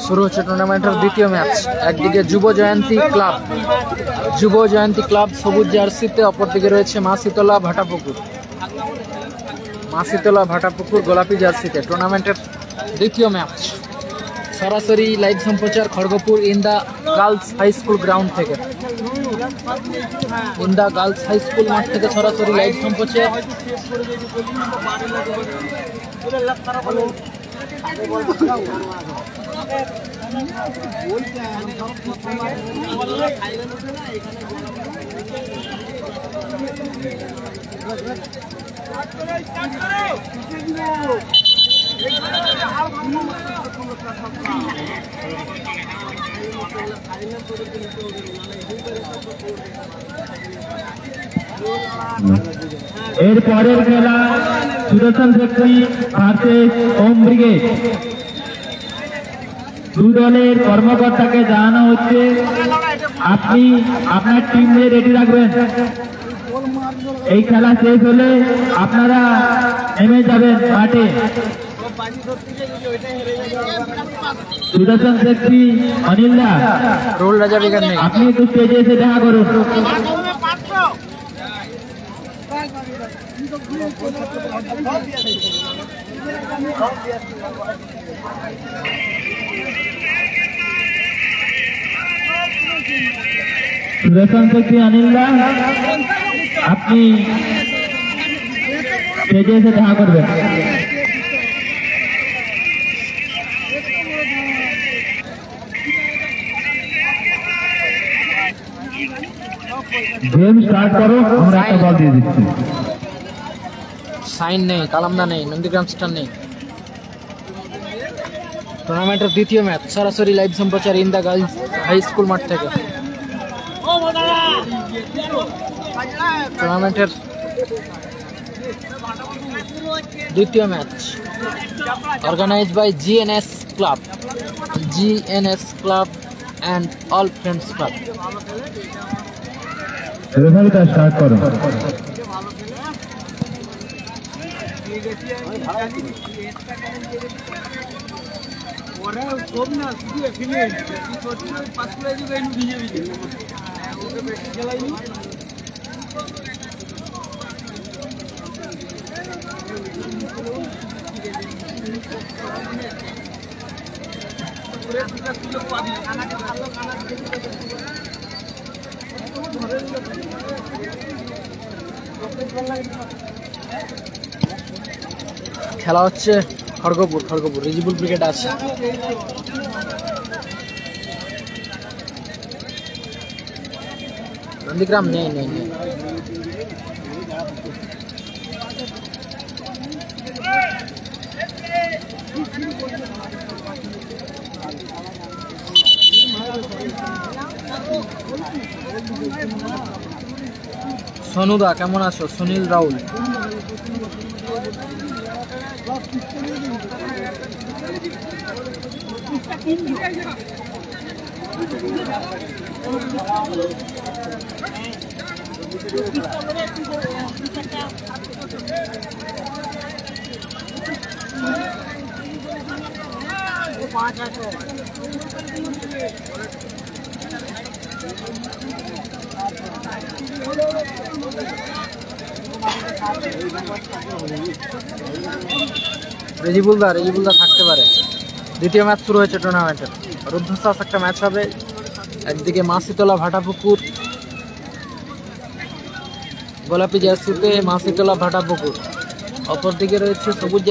শুরু হচ্ছে টুর্নামেন্টের দ্বিতীয় ম্যাচ। একদিকে যুব জয়ন্তী ক্লাব সবুজ জার্সিতে, অপরদিকে রয়েছে মাসিতলা ভাটাপুকুর গোলাপি জার্সিতে। টুর্নামেন্টের দ্বিতীয় ম্যাচ সরাসরি লাইভ সম্প্রচার খড়গপুর ইন্দা গার্লস হাই স্কুল গ্রাউন্ড থেকে, ইন্দা গার্লস হাই স্কুল মাঠ থেকে সরাসরি লাইভ সম্প্রচার। এর পরের খেলা সুদর্শন ফ্যাক্টরি ভার্সেস ওম ব্রিগেড। দু দলের কর্মকর্তাকে জানানো হচ্ছে আপনি আপনার টিমে রেডি রাখবেন। এই খেলা শেষ হলে আপনারা নেমে যাবেন মাঠে। সুদর্শন ফ্যাক্টরি অনিল দা, রোল রাজা বিজ্ঞান নেই, আপনি একটু স্টেজে এসে দেখা করুন। সুদর্শন ফ্যাক্টরি অনিল দা, আপনি স্টেজে এসে দেখা করবেন। গেম স্টার্ট করো, আমরা একটা বল দিয়ে দিচ্ছি। সাইন নেই, কালামদা নেই, নন্দীগ্রাম স্টার নেই। টুর্নামেন্টের দ্বিতীয় ম্যাচ সরাসরি লাইভ সম্প্রচার ইন্দা গার্লস হাই স্কুল মাঠ থেকে। টুর্নামেন্টের দ্বিতীয় match organised by GNS club and all friends club. রেফারিটা স্টার্ট করো। খেলা হচ্ছে খড়গপুর রিজিবুল ব্রিগেড আছে। নন্দীগ্রাম নেই। সনুদা কেমন আছো? সুনীল রাউল। রেজিবুলদা থাকতে পারে। দ্বিতীয় ম্যাচ শুরু হয়েছে টুর্নামেন্টের। রুদ্ধশ্বাস একটা ম্যাচ হবে। একদিকে মাসিতলা ভাটাপুকুর গোলাপি জার্সিতে, মাসিতলা ভাটাপুকুর, অপরদিকে রয়েছে সবুজ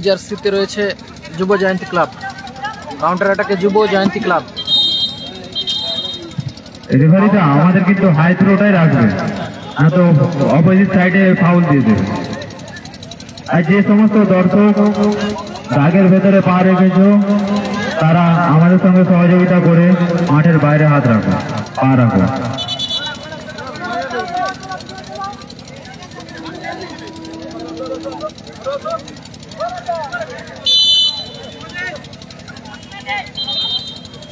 জার্সিতে রয়েছে যুব জয়ন্তী ক্লাব। কাউন্টার অ্যাটাকে যুব জয়ন্তী ক্লাব। রেফারিটা আমাদের কিন্তু হাই থ্রোটাই রাখবে, না তো অপোজিট সাইডে ফাউল দিয়ে দেবে। আর যে সমস্ত দর্শক দাগের ভেতরে পা রেখেছো তারা আমাদের সঙ্গে সহযোগিতা করে মাঠের বাইরে হাত রাখো, পা রাখো।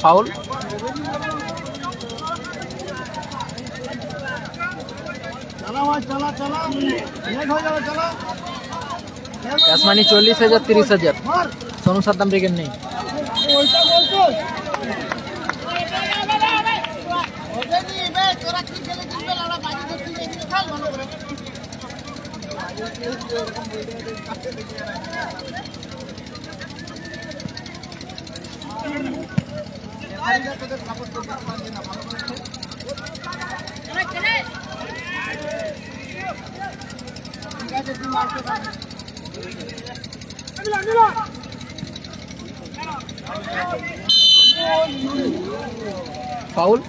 Foul cash money 40,000 30,000। Sonu Saddam brigade নেই। ফাউল।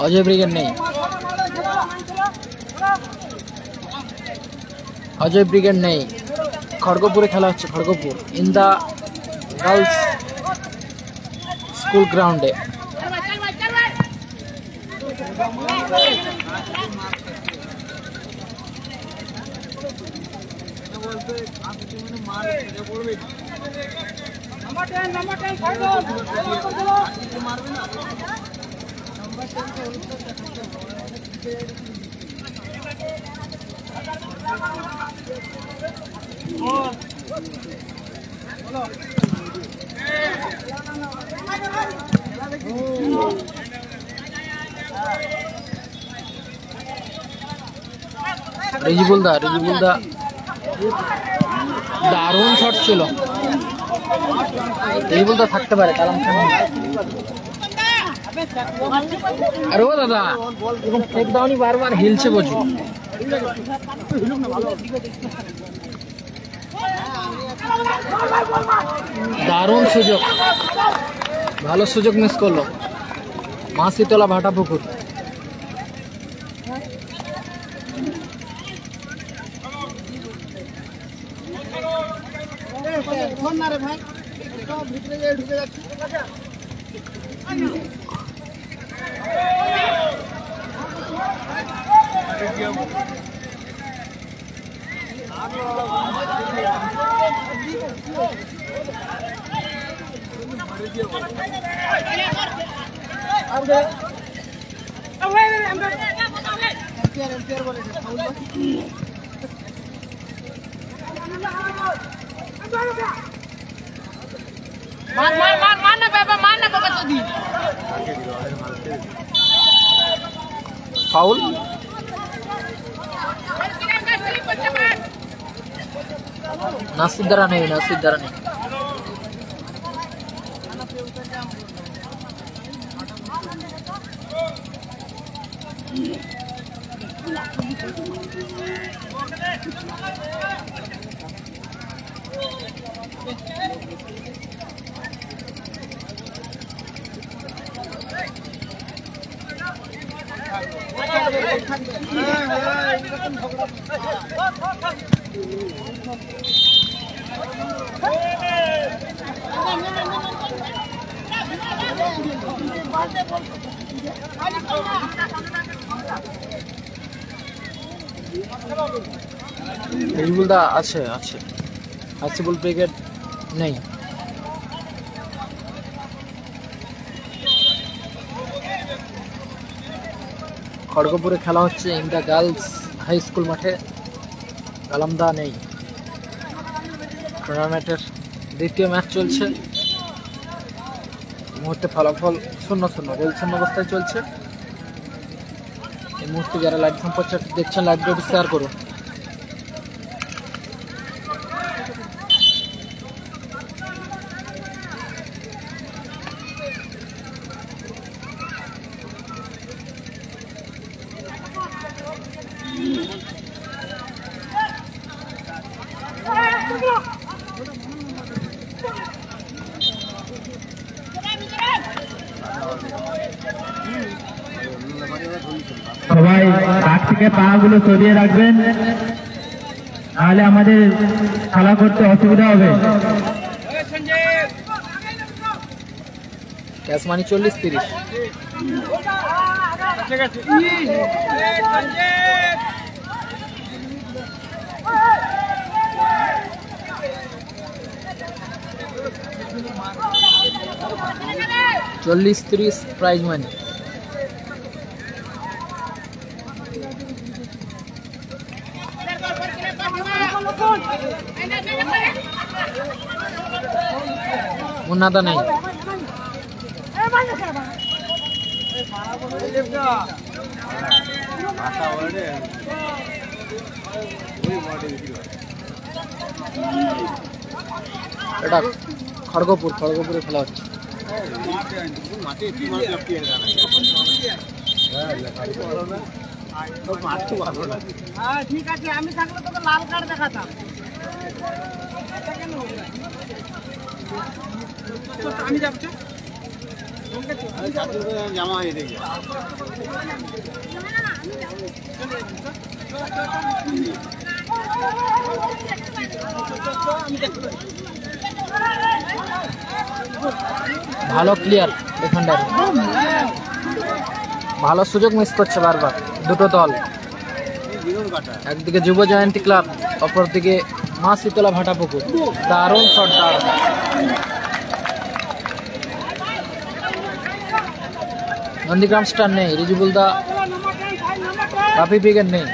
অজয় ব্রিগেড নেই। অজয় ব্রিগেড নেই। খড়গপুরে খেলা হচ্ছে, Kharagpur in the girls school গ্রাউন্ডে। রিজিবুল দা দারুণ শট ছিল। রিজিবুল দা থাকতে পারে, কালাম খান। আরে ও দাদা এরকম ফেক দাওনি, বারবার হিলছে বোঝো। দারুণ সুযোগ, ভালো সুযোগ মিস করলো মাসিতলা ভাটাপুকুর। ফাউল। নাসির দ্বারা নেই, নাসির দ্বারা নেই। রিজিবুল দা আছে, হাসিবুল ব্রিগেড নেই। খড়গপুরে খেলা হচ্ছে in the girls high school মাঠে। কালামদা নেই। টুর্নামেন্টের দ্বিতীয় ম্যাচ চলছে। এই মুহূর্তে ফলাফল 0-0, গোলশূন্য অবস্থায় চলছে। এই মুহূর্তে যারা লাইভ সম্প্রচার দেখছেন, লাইভ ভিডিওটি শেয়ার করুন। সবাই কাছ থেকে পা গুলো সরিয়ে রাখবেন, নাহলে আমাদের খেলা করতে অসুবিধা হবে। ক্যাশ মানি 40-30। 40-30 প্রাইজ মানি। মুন্নাদা নেই। এটা খড়গপুরে খেলা হচ্ছে। ঠিক আছে, আমি থাকলে তোকে লাল কার্ড দেখাতাম। আমি যাচ্ছি জামা হয়ে দেখি ভালো প্লেয়ার ডিফেন্ডার, ভালো সুযোগ মিস করছে বারবার দুটো দল। একদিকে যুব জয়ন্তী ক্লাব, অপরদিকে মা শীতলা ভাটাপুকুর। দারুণ শট, দারুণ। নন্দীগ্রাম স্টার নেই, রিজিবুল দা, রাফি ব্রিগেড নেই।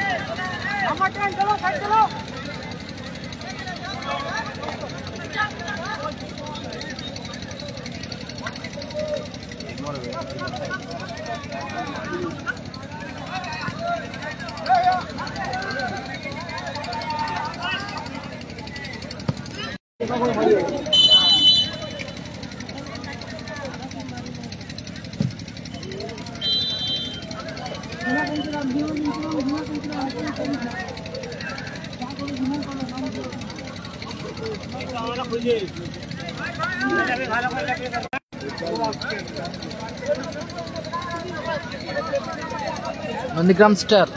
নন্দীগ্রাম স্টার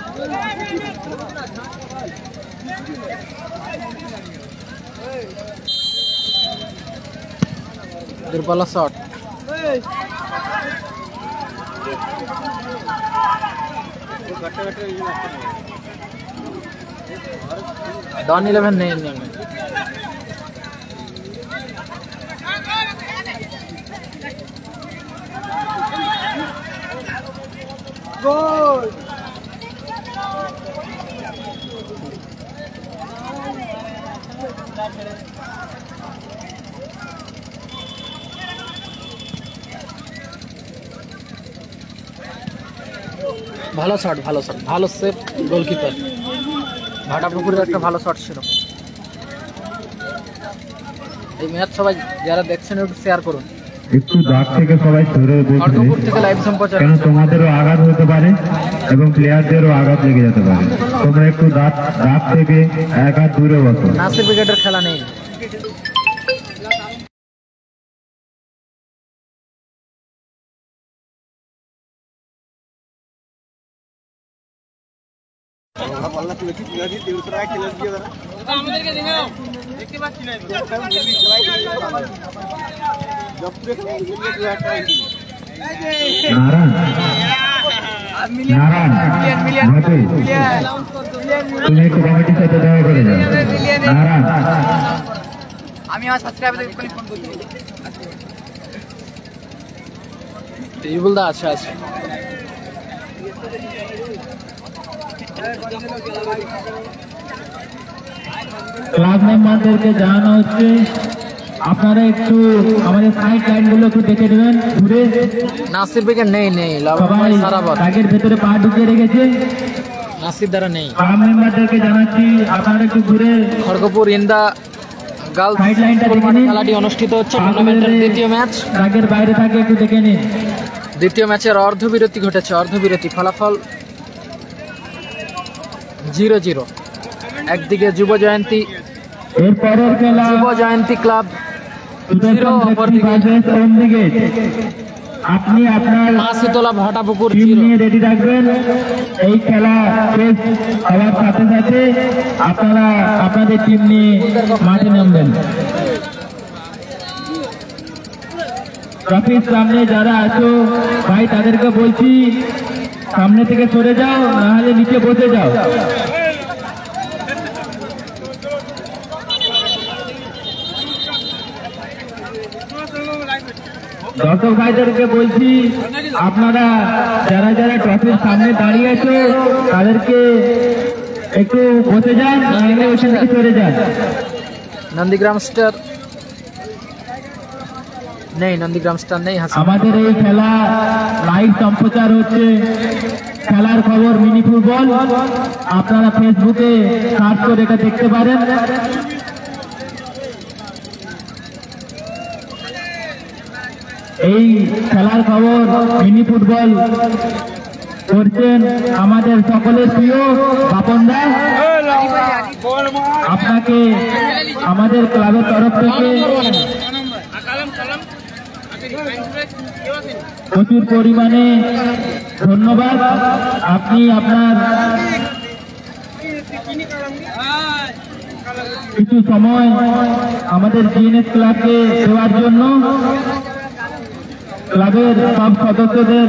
দুর্বল শট। डॉन 11 नहीं इंडिया में। গোল ভালো শট, ভালো শট, ভালো সেভ গোলকিপার। ভাটাপুকুরের একটা ভালো শট ছিল। এই ম্যাচ সবাই যারা দেখছেন একটু শেয়ার করুন। একটু দাগ থেকে সবাই সরে খড়গপুর বসবে, থেকে লাইভ সম্প্রচার। কেন তোমাদেরও আঘাত হতে পারে এবং প্লেয়ারদেরও আঘাত লেগে যেতে পারে। তোমরা একটু দাগ থেকে এক হাত দূরে বসো। নাসির ব্রিগেডের খেলা নেই। তুমি একটু কমিটির সাথে দেখা করে যাও। নারায়ণ, আমি আমার সাবস্ক্রাইবারদের ফোন করছি। রিজিবুল দা আছে আছে। ক্লাব মেম্বারদেরকে জানানো হচ্ছে আপনারা একটু আমাদের সাইড লাইন গুলো একটু দেখে দেবেন ঘুরে। নাসির ব্রিগেড নেই, সবাই সারাবার দাগের ভেতরে পা ঢুকিয়ে রেখেছে। নাসির দ্বারা নেই। ক্লাব মেম্বারদেরকে জানাচ্ছি আপনারা একটু ঘুরে Kharagpur in the girls side লাইনটা দেখে নিন। খেলাটি অনুষ্ঠিত হচ্ছে। টুর্নামেন্টের দ্বিতীয় ম্যাচ। দাগের বাইরে থাকে একটু দেখে নিন। দ্বিতীয় ম্যাচের অর্ধবিরতি ঘটেছে। অর্ধবিরতি ফলাফল 0-0। একদিকে যুব জয়ন্তী এরপরের খেলা ক্লাব, আপনি আপনার মা শীতলা ভাটাপুকুর টিম 0। নিয়ে রেডি রাখবেন। এই খেলা শেষ হওয়ার সাথে সাথে আপনারা আপনাদের টিম নিয়ে মাঠে নামবেন। ট্রফির সামনে যারা আছো ভাই তাদেরকে বলছি সামনে থেকে সরে যাও, নাহলে নিচে বসে যাও। দর্শক ভাইদেরকে বলছি, আপনারা যারা যারা ট্রফির সামনে দাঁড়িয়ে আছে তাদেরকে একটু বসে যান, নাহলে ওইখান থেকে সরে যান। नंदीग्राम स्टार नहीं, नंदीग्राम स्टार नहीं। আমাদের এই খেলা লাইভ সম্প্রচার হচ্ছে, খেলার খবর মিনি ফুটবল। আপনারা ফেসবুকে সার্চ করে এটা দেখতে পারেন। এই খেলার খবর মিনি ফুটবল করছেন আমাদের সকলের প্রিয় বাপন দা। আপনাকে আমাদের ক্লাবের তরফ থেকে প্রচুর পরিমাণে ধন্যবাদ। আপনি আপনার কিছু সময় আমাদের জিএনএস ক্লাবকে দেওয়ার জন্য ক্লাবের সব সদস্যদের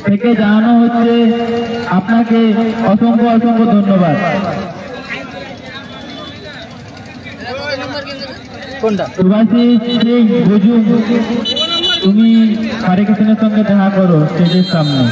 থেকে জানানো হচ্ছে আপনাকে অসংখ্য অসংখ্য ধন্যবাদ। সুভাষিস সিং বুজুম, তুমি হরেকৃষ্ণের সঙ্গে দেখা করো স্টেজের সামনে।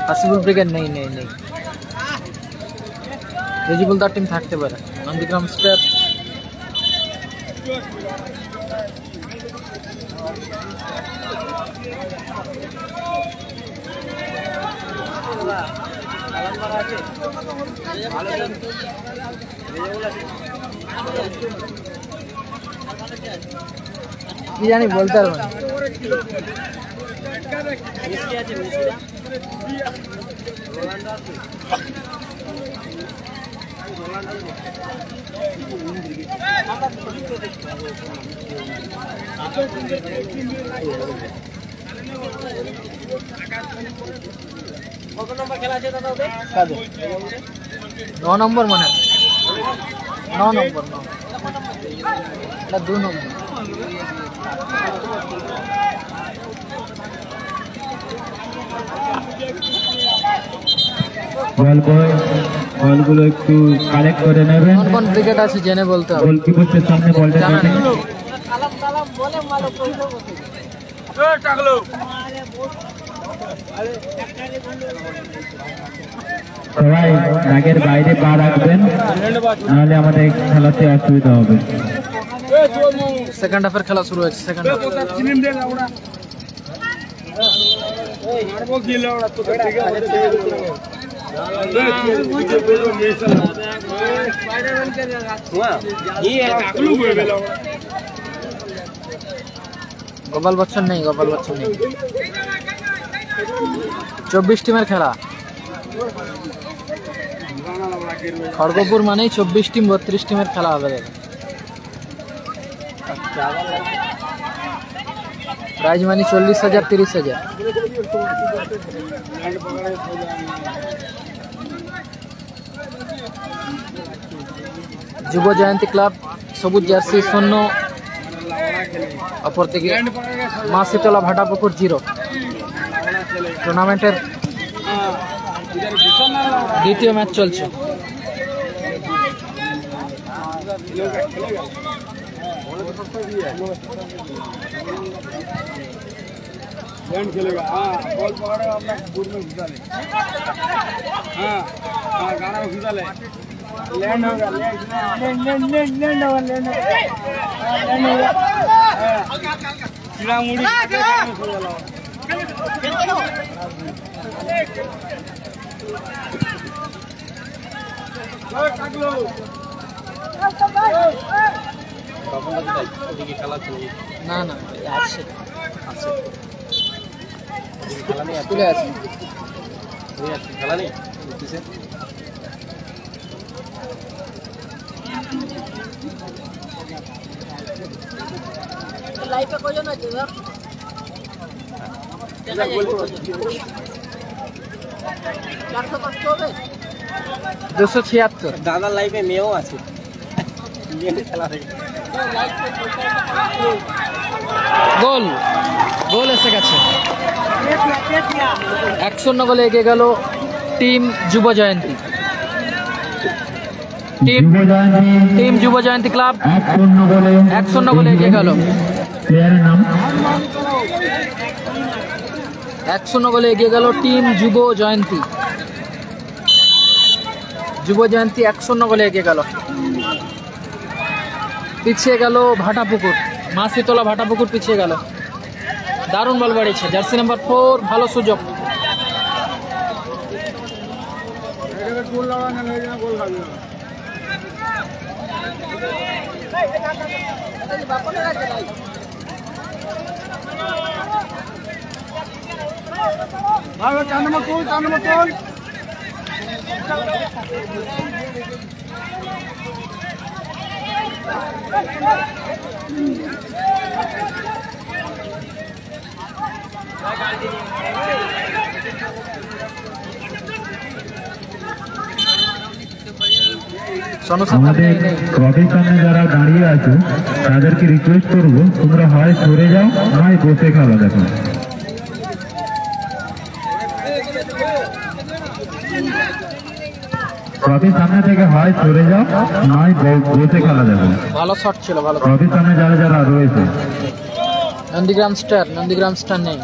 হাসিবুল ব্রিগেড নেই, রেজিবুলদার টিম থাকতে পারে। নন্দীগ্রাম স্টার কি জানি বলতে পারবো না। কত নম্বর খেলা আছে দাদা ওদের? 9 নম্বর মানে 9 নম্বর, 9 এটা 2 নম্বর। বলগুলো একটু কালেক্ট করে নেবেন। কোন ক্রিকেট আছে জেনে বলতে হবে। গোলকিপারের সামনে বলটা জানা নেই। কালাম কালাম বলে মালো কইলো বসে সবাই রাগের বাইরে পা রাখবেন, নাহলে আমাদের খেলাতে অসুবিধা হবে। সেকেন্ড হাফের খেলা শুরু হয়েছে। সেকেন্ড হাফ গোপাল বচ্চন নেই, 24 টিমের খেলা। খড়গপুর মানেই 24 টিম, 32 টিমের খেলা হবে। Prize money 40,000, 30,000। যুব জয়ন্তী ক্লাব সবুজ জার্সি 0, অপরদিকে মা শীতলা ভাটাপুকুর 0। টুর্নামেন্টের দ্বিতীয় ম্যাচ চলছে। लैंड खेलेगा। हाँ बॉल पकड़ो अपना बूट में घुसा ले। हाँ हाँ गाना में घुसा ले। लैंड होगा, लैंड होगा, लैंड होगा। कीड़ा मुड़ी না না আছে স্কুলে আছে খেলা নেই লাইফে কয়জন আছে স্যার? 276। দাদার লাইফে মেয়েও আছে খেলা থেকে গোল গোল এসে গেছে। 1-0 গোলে এগিয়ে গেল টিম যুব জয়ন্তী। টিম যুব জয়ন্তী ক্লাব 1-0 গোলে এগিয়ে গেল। প্লেয়ারের নাম 1-0 গোলে এগিয়ে গেল টিম যুব জয়ন্তী। যুব জয়ন্তী 1-0 গোলে এগিয়ে গেল। পিছিয়ে গেল ভাটাপুকুর, মাসিতলা ভাটাপুকুর পিছিয়ে গেল। দারুণ বল বাড়িয়েছে জার্সি নাম্বার 4, ভালো সুযোগ। গোল লাগানো হয়ে যাবে, গোল খাবে না। ভাই 4 নম্বর গোল, 4 নম্বর গোল। আমাদের ক্লাবের সামনে যারা দাঁড়িয়ে আছো তাদেরকে রিকোয়েস্ট করবো তোমরা হয় সরে যাও নয় বসে খেলা দেখো। ক্লাবের সামনে থেকে হয় সরে যাও নয় বসে খেলা দেখো। ভালো শট ছিল, ভালো। ক্লাবের সামনে যারা যারা রয়েছে নন্দীগ্রাম স্টার নেই।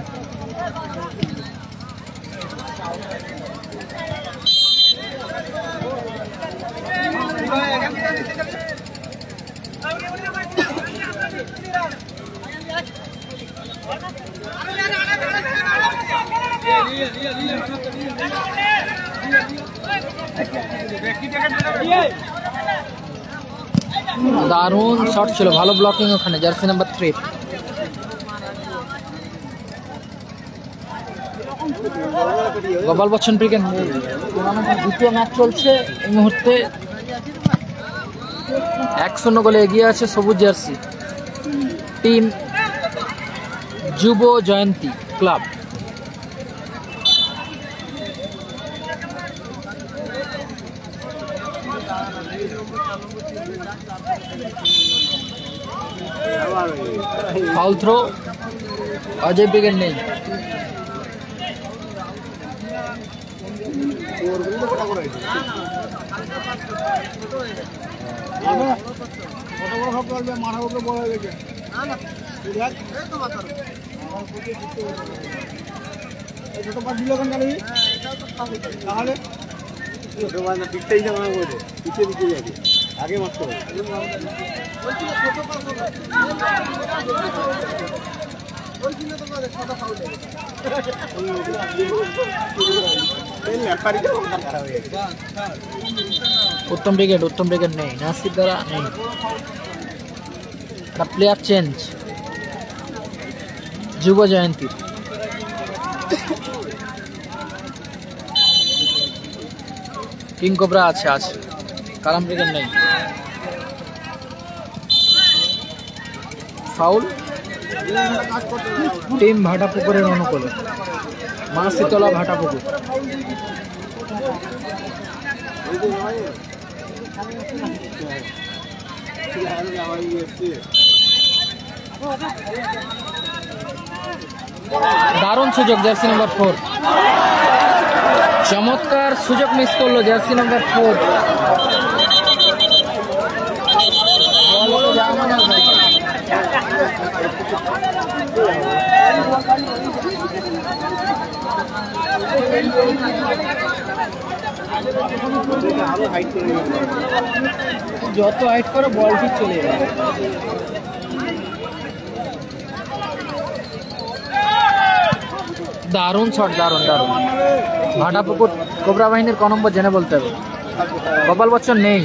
দারুণ শট ছিল, ভালো ব্লকিং ওখানে jersey number 3। Gopal Bachchan cricket টুর্নামেন্টের দ্বিতীয় ম্যাচ চলছে এই মুহূর্তে। 1-0 গোলে এগিয়ে আছে সবুজ jersey team Yuva Jayanti club. Foul throw, Ajay brigade নেই। আগে মারতে হবে। উত্তম ব্রিগেড নেই, নাসির দ্বারা নেই। প্লেয়ার চেঞ্জ যুব জয়ন্তী। কিং কোবরা আছে আজ, কালাম ব্রিগেড নেই। ফাউল টিম ভাটাপুকুরের অনুকূলে, মাসিতলা ভাটাপুকুর। দারুণ সুযোগ জার্সি নাম্বার 4, চমৎকার সুযোগ মিস করলো জার্সি নাম্বার 4। যত হাইট করে বল ঠিক চলে যাবে। দারুণ শট, দারুণ। ভাটাপুকুর কোবরা বাহিনীর ক নম্বর জেনে বলতে হবে। গোপাল বচ্চন নেই।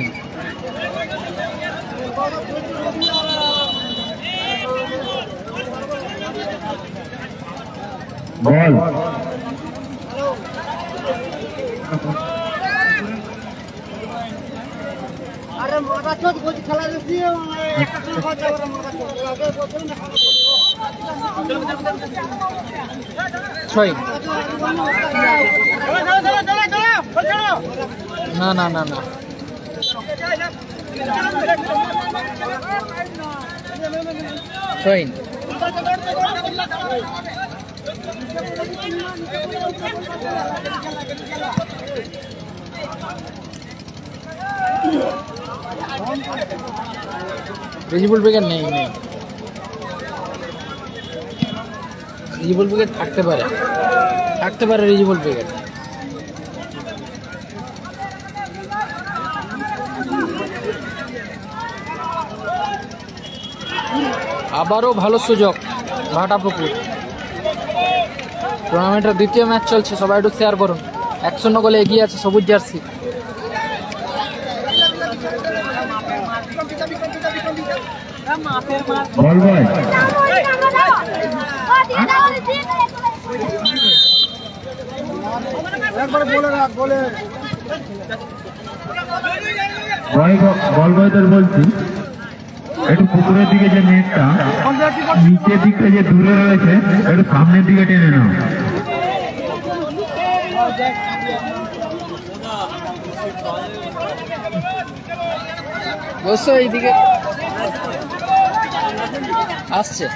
বল আরে মাথা ছয় না না না না ছয় রিজিবল ব্রিগেড নেই রিজিবল ব্রিগেড থাকতে পারে রিজিবল ব্রিগেড আবারও ভালো সুযোগ ভাটাপুকুর টুর্নামেন্টের দ্বিতীয় ম্যাচ চলছে সবাই একটু শেয়ার করুন 1-0 গোলে এগিয়ে আছে সবুজ জার্সি বল বয় বল বয়দের বলছি একটু পুকুরের দিকে যে নেটটা নিচের দিকটা যে দূরে রয়েছে একটু সামনের দিকে টেনে নাও বসো এইদিকে আসছে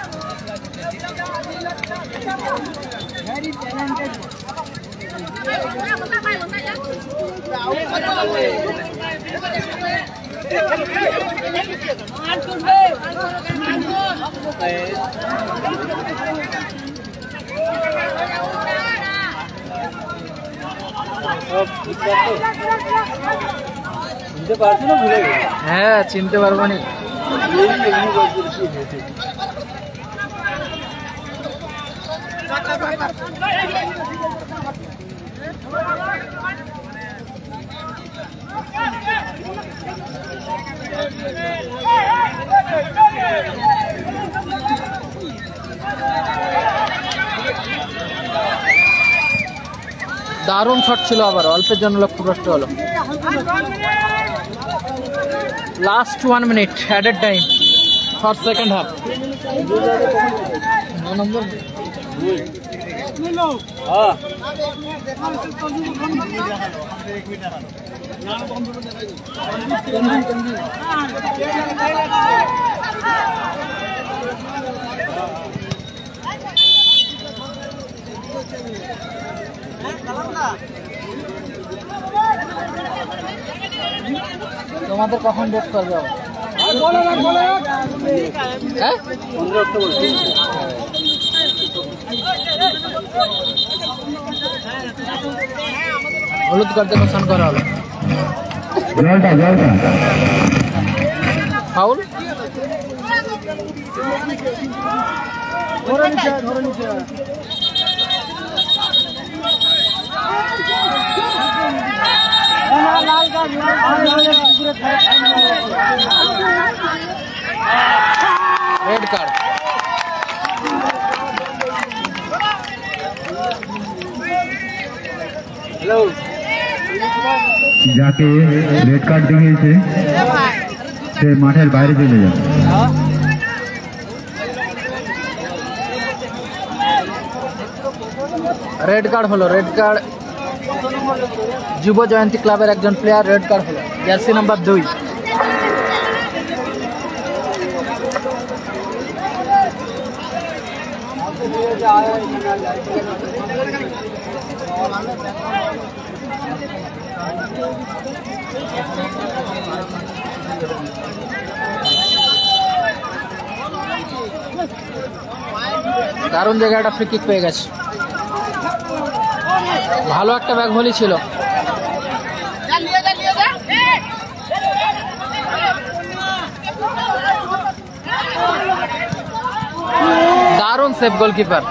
হ্যাঁ চিনতে পারবো না দারুণ শট ছিল আবার অল্পের জন্য লক্ষ্যভ্রষ্ট হলো last 1 minute added time for second half 9 নম্বর তোমাদের কখন ডেট করবে হ্যাঁ হলুদ কার্ডে ঘোষণা করা হলো ফাউল रेड कार्ड যাকে রেড কার্ড দিয়েছে সে মাঠের বাইরে চলে যাবে रेड कार्ड হলো रेड कार्ड যুব জয়ন্তী ক্লাবের একজন প্লেয়ার রেড কার্ড হলো জার্সি নাম্বার 2 দারুণ জায়গায় একটা ফ্রি কিক পেয়ে গেছে ভালো একটা ব্যাক ভলি ছিল দারুণ সেভ গোলকিপার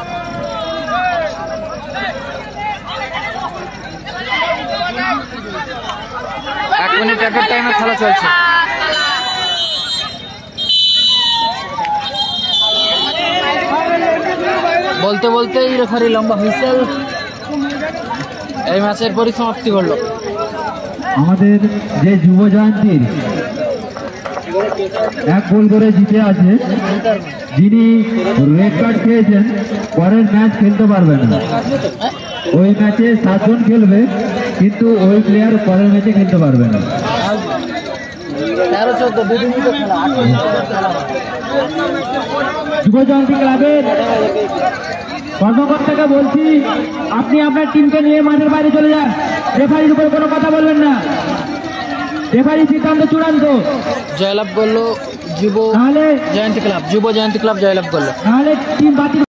এক মিনিট এডেড টাইমে খেলা চলছে বলতে বলতেই রেফারি লম্বা হুইসেল এই ম্যাচের পরিসমাপ্তি করলো আমাদের যে যুব জয়ন্তীর এক গোল করে জিতে আছে। যিনি রেড কার্ড খেয়েছেন পরের ম্যাচ খেলতে পারবে না। ওই ম্যাচে 7 জন খেলবে, কিন্তু ওই প্লেয়ার পরের ম্যাচে খেলতে পারবে না। 13-14 দুদিনই তো খেলা, 8 খেলা হয়। যুব জয়ন্তী ক্লাবের কর্মকর্তাকে বলছি, আপনি আপনার টিমকে নিয়ে মাঠের বাইরে চলে যান। রেফারির উপর কোনো কথা বলবেন না। রেফারি সিদ্ধান্ত চূড়ান্ত। জয়লাভ করলো যুব তাহলে জয়ন্তী ক্লাব, যুব জয়ন্তী ক্লাব জয়লাভ করলো। তাহলে টিম বাতিল।